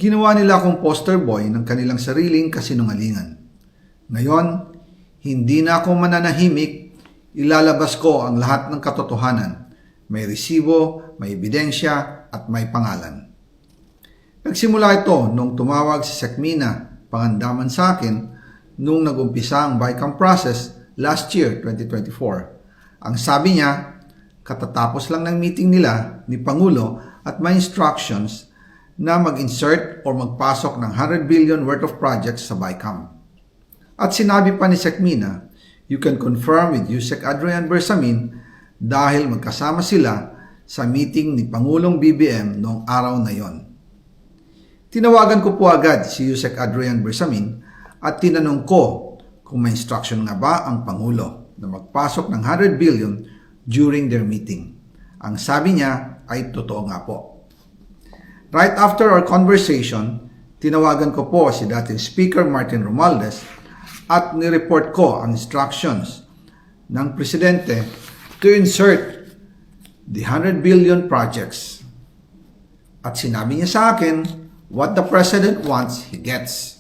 Ginawa nila akong poster boy ng kanilang sariling kasinungalingan. Ngayon, hindi na ako mananahimik, ilalabas ko ang lahat ng katotohanan. May resibo, may ebidensya, at may pangalan. Nagsimula ito nung tumawag si Sekmina Pangandaman sa akin nung nag-umpisa ang BICAM process last year, 2024. Ang sabi niya, katatapos lang ng meeting nila ni Pangulo at may instructions na mag-insert o magpasok ng 100 billion worth of projects sa BICAM. At sinabi pa ni Sekmina, you can confirm with Yusek Adrian Bersamin dahil magkasama sila sa meeting ni Pangulong BBM noong araw na yon. Tinawagan ko po agad si Yusek Adrian Bersamin at tinanong ko kung may instruction nga ba ang Pangulo na magpasok ng 100 billion during their meeting. Ang sabi niya ay totoo nga po. Right after our conversation, tinawagan ko po si dating Speaker Martin Romualdez at nireport ko ang instructions ng Presidente to insert the 100 billion projects. At sinabi niya sa akin, what the President wants, he gets.